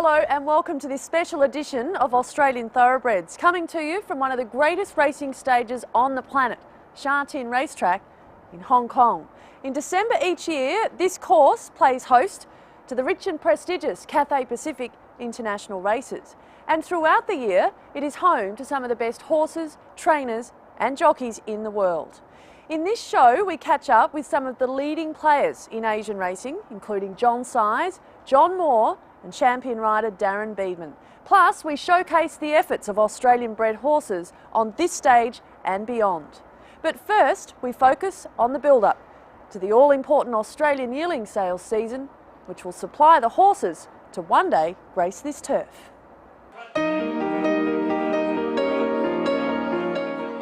Hello and welcome to this special edition of Australian Thoroughbreds, coming to you from one of the greatest racing stages on the planet, Sha Tin racetrack in Hong Kong. In December each year, this course plays host to the rich and prestigious Cathay Pacific International races. And throughout the year, it is home to some of the best horses, trainers and jockeys in the world. In this show, we catch up with some of the leading players in Asian racing, including John Size, John Moore and champion rider Darren Beadman. Plus, we showcase the efforts of Australian-bred horses on this stage and beyond. But first, we focus on the build-up to the all-important Australian Yearling Sales season, which will supply the horses to one day grace this turf.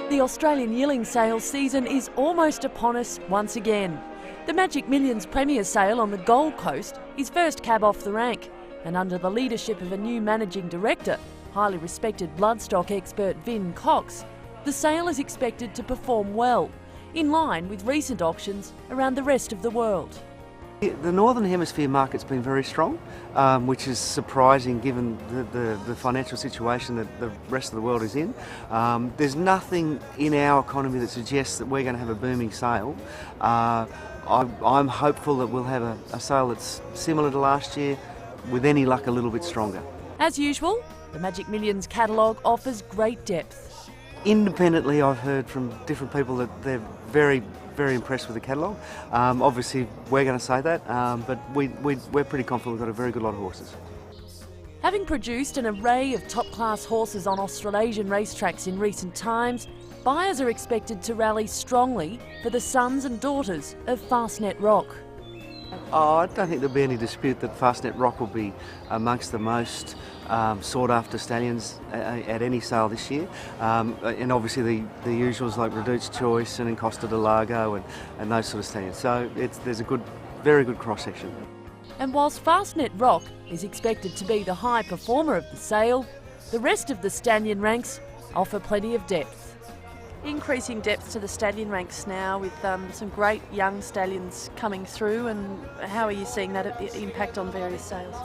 The Australian Yearling Sales season is almost upon us once again. The Magic Millions Premier Sale on the Gold Coast is first cab off the rank, and under the leadership of a new managing director, highly respected bloodstock expert Vin Cox, the sale is expected to perform well, in line with recent auctions around the rest of the world. The Northern Hemisphere market's been very strong, which is surprising given the financial situation that the rest of the world is in. There's nothing in our economy that suggests that we're going to have a booming sale. I'm hopeful that we'll have a sale that's similar to last year, with any luck a little bit stronger. As usual, the Magic Millions catalogue offers great depth. Independently, I've heard from different people that they're very impressed with the catalogue. Obviously, we're going to say that, but we're pretty confident we've got a very good lot of horses. Having produced an array of top-class horses on Australasian racetracks in recent times, buyers are expected to rally strongly for the sons and daughters of Fastnet Rock. Oh, I don't think there'll be any dispute that Fastnet Rock will be amongst the most sought-after stallions at any sale this year. And obviously the usuals like Reduced Choice and Costa de Lago and those sort of stallions. So there's a very good cross-section. And whilst Fastnet Rock is expected to be the high performer of the sale, the rest of the stallion ranks offer plenty of depth. Increasing depth to the stallion ranks now with some great young stallions coming through, and how are you seeing that impact on various sales?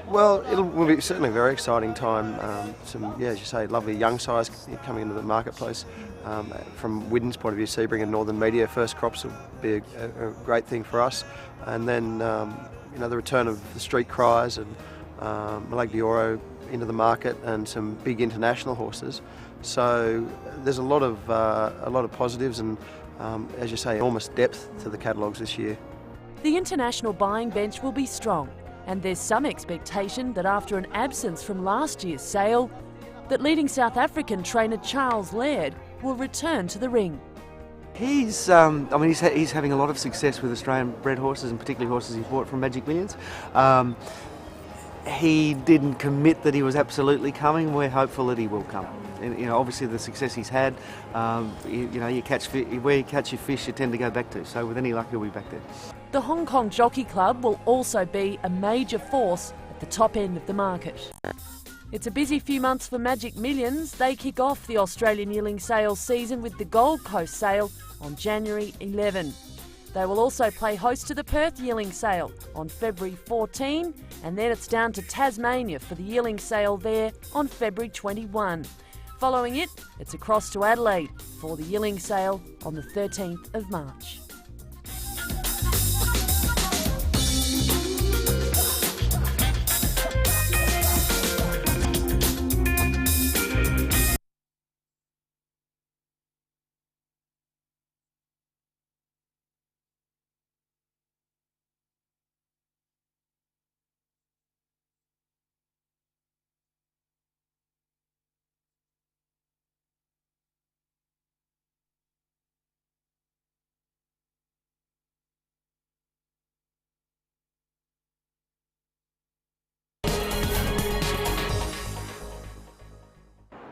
Well, it will be certainly a very exciting time. As you say, lovely young size coming into the marketplace. From Widden's point of view, Sebring and Northern Media first crops will be a great thing for us. And then, the return of the Street Cries and Malag de Oro into the market, and some big international horses. So there's a lot of positives, and as you say, enormous depth to the catalogues this year. The international buying bench will be strong, and there's some expectation that after an absence from last year's sale, that leading South African trainer Charles Laird will return to the ring. He's having a lot of success with Australian-bred horses, and particularly horses he bought from Magic Millions. He didn't commit that he was absolutely coming. We're hopeful that he will come. And, obviously the success he's had, where you catch your fish, you tend to go back to. So with any luck, he'll be back there. The Hong Kong Jockey Club will also be a major force at the top end of the market. It's a busy few months for Magic Millions. They kick off the Australian Yearling Sales season with the Gold Coast sale on January 11. They will also play host to the Perth Yearling Sale on February 14, and then it's down to Tasmania for the Yearling Sale there on February 21. Following it, it's across to Adelaide for the Yearling Sale on the 13th of March.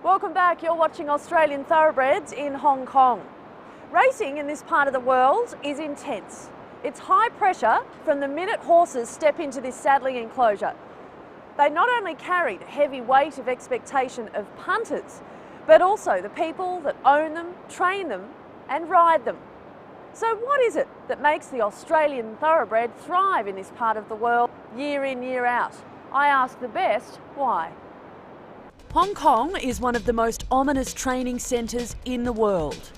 Welcome back. You're watching Australian Thoroughbreds in Hong Kong. Racing in this part of the world is intense. It's high pressure from the minute horses step into this saddling enclosure. They not only carry the heavy weight of expectation of punters, but also the people that own them, train them and ride them. So what is it that makes the Australian Thoroughbred thrive in this part of the world year in, year out? I ask the best, why? Hong Kong is one of the most ominous training centres in the world.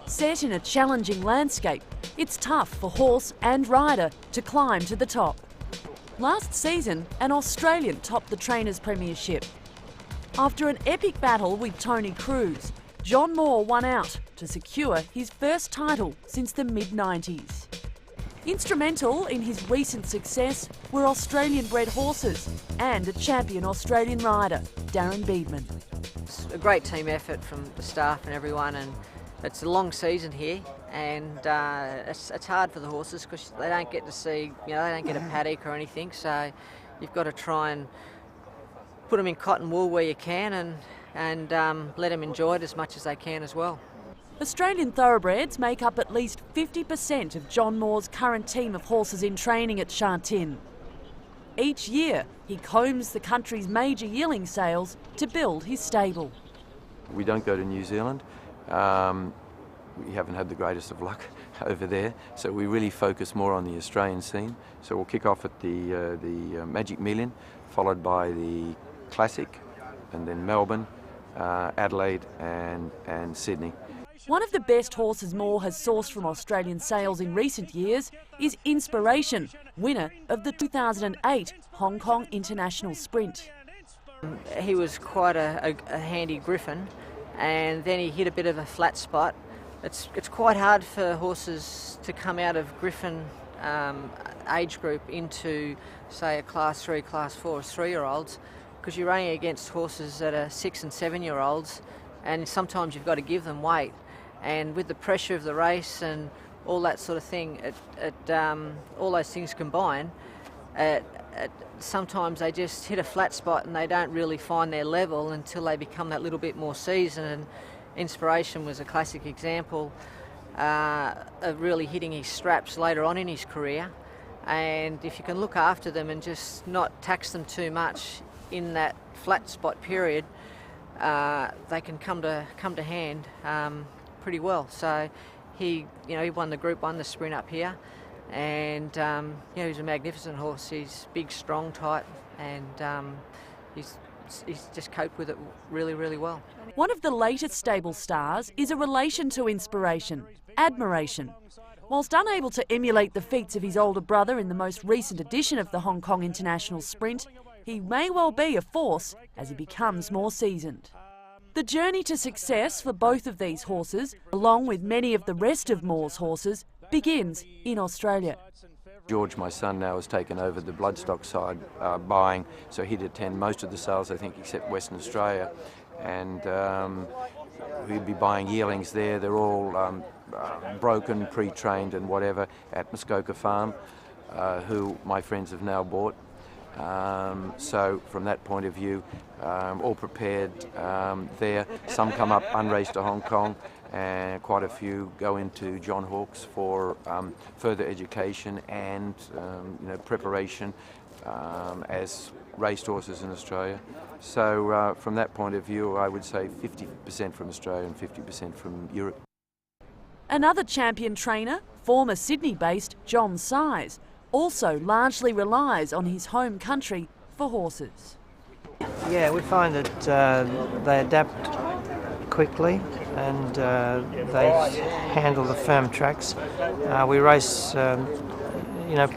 Set in a challenging landscape, it's tough for horse and rider to climb to the top. Last season, an Australian topped the Trainers' Premiership. After an epic battle with Tony Cruz, John Moore won out to secure his first title since the mid-90s. Instrumental in his recent success were Australian-bred horses and a champion Australian rider, Darren Beadman. It's a great team effort from the staff and everyone, and it's a long season here, and it's hard for the horses because they don't get to see, they don't get a paddock or anything, so you've got to try and put them in cotton wool where you can and let them enjoy it as much as they can as well. Australian Thoroughbreds make up at least 50% of John Moore's current team of horses in training at Sha Tin. Each year, he combs the country's major yearling sales to build his stable. We don't go to New Zealand. We haven't had the greatest of luck over there, so we really focus more on the Australian scene. So we'll kick off at the Magic Million, followed by the Classic, and then Melbourne, Adelaide and Sydney. One of the best horses Moore has sourced from Australian sales in recent years is Inspiration, winner of the 2008 Hong Kong International Sprint. He was quite a handy griffin, and then he hit a bit of a flat spot. It's quite hard for horses to come out of griffin age group into, say, a Class 3, Class 4 3-year-olds, because you're running against horses that are 6 and 7-year-olds, and sometimes you've got to give them weight. And with the pressure of the race and all that sort of thing, all those things combined, sometimes they just hit a flat spot and they don't really find their level until they become that little bit more seasoned. And Inspiration was a classic example of really hitting his straps later on in his career. And if you can look after them and just not tax them too much in that flat spot period, they can come to hand pretty well. So he won the Group 1, the sprint up here, and he's a magnificent horse. He's big, strong type, and he's just coped with it really, really well. One of the latest stable stars is a relation to Inspiration, Admiration. Whilst unable to emulate the feats of his older brother in the most recent edition of the Hong Kong International Sprint, he may well be a force as he becomes more seasoned. The journey to success for both of these horses, along with many of the rest of Moore's horses, begins in Australia. George, my son, now has taken over the bloodstock side buying, so he'd attend most of the sales, I think, except Western Australia. And we'd be buying yearlings there. They're all broken, pre-trained and whatever at Muskoka Farm, who my friends have now bought. So from that point of view, all prepared there. Some come up unraced to Hong Kong, and quite a few go into John Hawkes for further education and preparation as racehorses in Australia. So from that point of view, I would say 50% from Australia and 50% from Europe. Another champion trainer, former Sydney-based John Size, also largely relies on his home country for horses. Yeah, we find that they adapt quickly and they handle the firm tracks. We race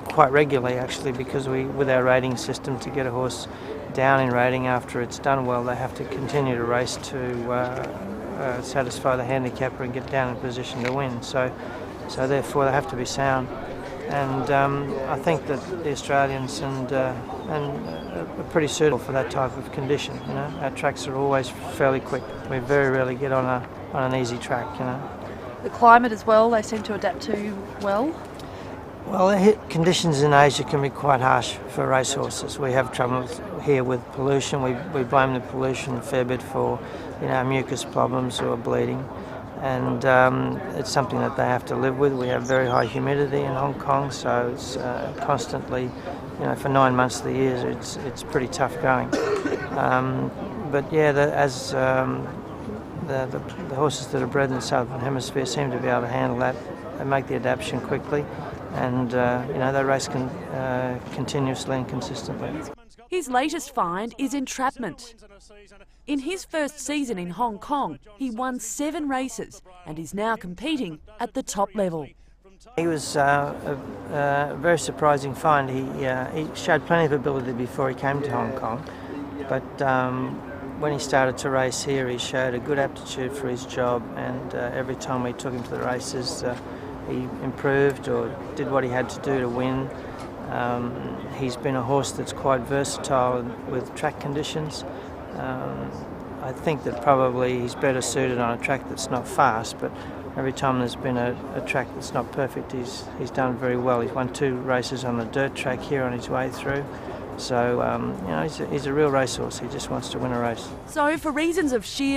quite regularly actually, because with our rating system, to get a horse down in rating after it's done well, they have to continue to race to satisfy the handicapper and get down in position to win. So therefore they have to be sound. And I think that the Australians are pretty suitable for that type of condition. Our tracks are always fairly quick. We very rarely get on an easy track. The climate as well, they seem to adapt to well. Well, conditions in Asia can be quite harsh for racehorses. We have trouble here with pollution. We blame the pollution a fair bit for mucus problems or bleeding. And it's something that they have to live with. We have very high humidity in Hong Kong, so it's constantly, for 9 months of the year, it's pretty tough going. But yeah, the horses that are bred in the Southern Hemisphere seem to be able to handle that. They make the adaptation quickly, and they race continuously and consistently. His latest find is entrapment. In his first season in Hong Kong, he won 7 races and is now competing at the top level. He was a very surprising find. He showed plenty of ability before he came to Hong Kong, but when he started to race here, he showed a good aptitude for his job, and every time we took him to the races, he improved or did what he had to do to win. He's been a horse that's quite versatile with track conditions. I think that probably he's better suited on a track that's not fast, but every time there's been a track that's not perfect, he's done very well. He's won 2 races on the dirt track here on his way through. So, he's a real racehorse. He just wants to win a race. So, for reasons of sheer